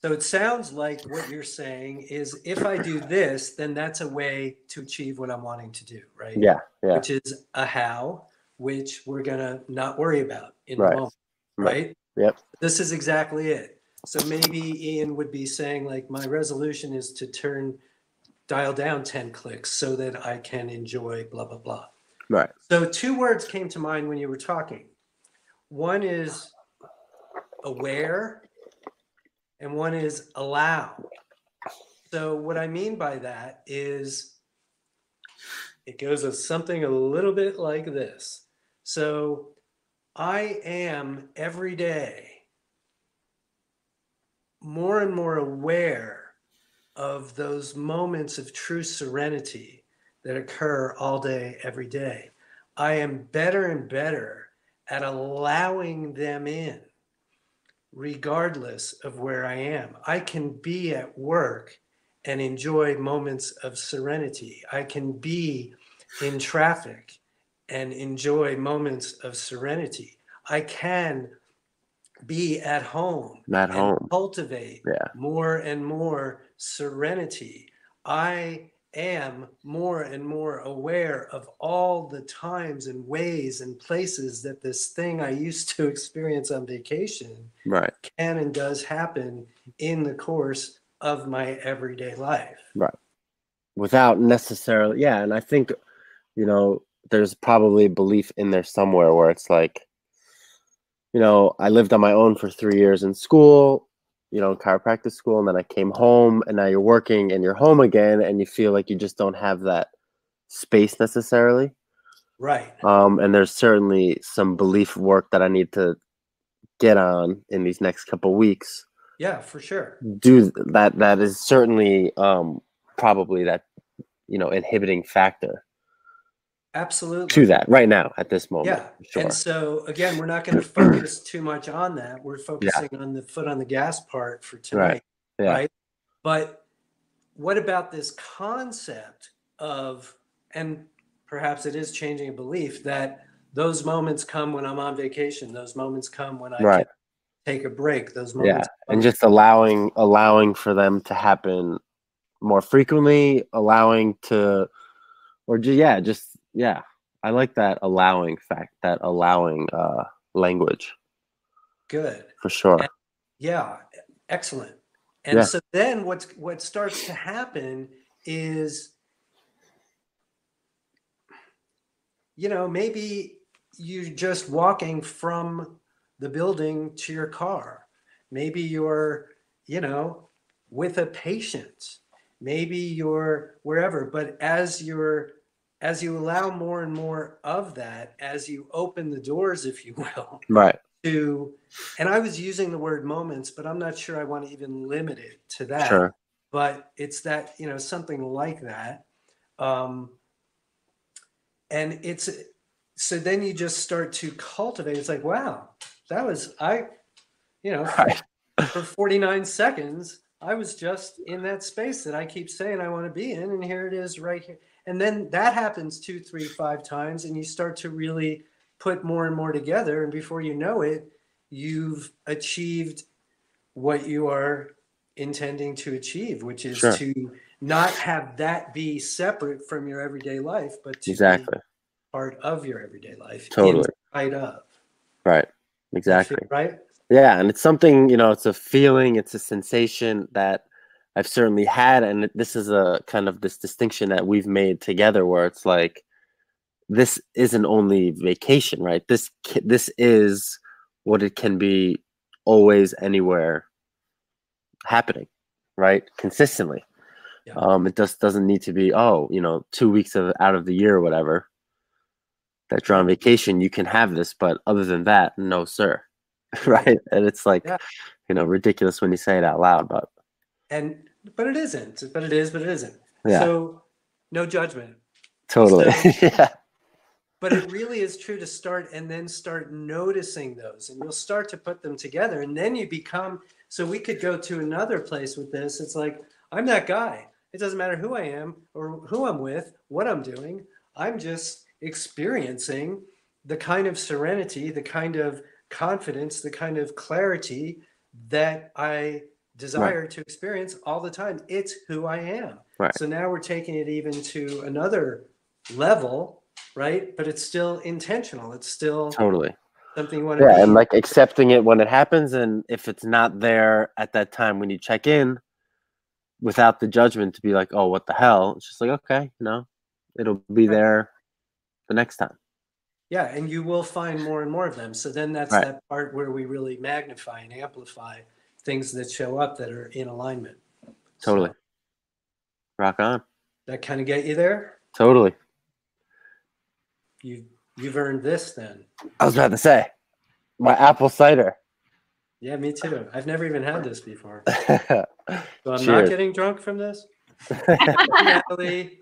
So it sounds like what you're saying is if I do this, then that's a way to achieve what I'm wanting to do, right? Yeah, yeah, Which is a how, which we're going to not worry about in the right, moment, right. right? Yep, This is exactly it. So maybe Ian would be saying, like, my resolution is to dial down 10 clicks so that I can enjoy blah, blah, blah. right, So two words came to mind when you were talking. One is aware and one is allow. So what I mean by that is it goes as something a little bit like this. So I am every day more and more aware of those moments of true serenity that occur all day, every day. I am better and better at allowing them in, regardless of where I am. I can be at work and enjoy moments of serenity. I can be in traffic and enjoy moments of serenity. I can be at home at and home. cultivate Yeah, more and more serenity. I am more and more aware of all the times and ways and places that this thing I used to experience on vacation right, can and does happen in the course of my everyday life. right. Without necessarily, yeah, and I think, there's probably a belief in there somewhere where it's like, I lived on my own for 3 years in school, in chiropractic school, and then I came home, and now you're working and you're home again, and you feel like you just don't have that space necessarily. Right. And there's certainly some belief work that I need to get on in these next couple weeks. Yeah, for sure. Do that. That is certainly probably that, inhibiting factor to Absolutely. that right now at this moment. Yeah. And Sure. so, again, we're not going to focus too much on that. We're Yeah. focusing on the foot on the gas part for Right. tonight, Yeah. right? But what about this concept of, and perhaps it is changing a belief that those moments come when I'm on vacation, those moments come when I can Right. take a break, those Yeah. moments And come. just allowing for them to happen more frequently, allowing to, or yeah. I like that allowing fact, that allowing language Good. for sure. And yeah, excellent. And Yeah. so then what starts to happen is, maybe you're just walking from the building to your car. Maybe you're, with a patient. Maybe you're wherever. But as you allow more and more of that, as you open the doors, if you will, Right. and I was using the word moments, but I'm not sure I want to even limit it to that. Sure. But it's that, something like that. Um, and so then you just start to cultivate. It's like, wow, that was Right. for 49 seconds I was just in that space that I keep saying I want to be in, and here it is right here. And then that happens 2, 3, 5 times, and you start to really put more and more together, and before you know it, you've achieved what you are intending to achieve, which is Sure. to not have that be separate from your everyday life, but to be Exactly. part of your everyday life, in Totally. spite of. Right. Does that feel Exactly. right? Yeah, and it's something, it's a feeling, it's a sensation that I've certainly had, and this is a kind of this distinction that we've made together where it's like this isn't only vacation, right? This is what it can be always anywhere happening, right? Consistently. Yeah. It just doesn't need to be 2 weeks out of the year or whatever that you're on vacation, you can have this, but other than that, no, sir. Right. And it's like, Yeah. ridiculous when you say it out loud, but But it isn't. But it is, but it isn't. yeah, So no judgment. totally. So, Yeah. but it really is true to start and then start noticing those, and you'll start to put them together, and then you become. So we could go to another place with this. It's like, I'm that guy. It doesn't matter who I am or who I'm with, what I'm doing. I'm just experiencing the kind of serenity, the kind of confidence, the kind of clarity that I desire to experience all the time. It's who I am. Right. So now we're taking it even to another level, right? But it's still intentional. It's still Totally. something you want to Yeah, be. and like accepting it when it happens, and if it's not there at that time when you check in, without the judgment to be like, oh, what the hell? It's just like, okay, it'll be there the next time. Yeah, and you will find more and more of them. So then that's Right. that part where we really magnify and amplify things that show up that are in alignment. Totally. So, rock on. that kind of get you there? Totally. You've earned this then. I was about to say, my apple cider. Yeah, me too. I've never even had this before. So So I'm not getting drunk from this? Natalie.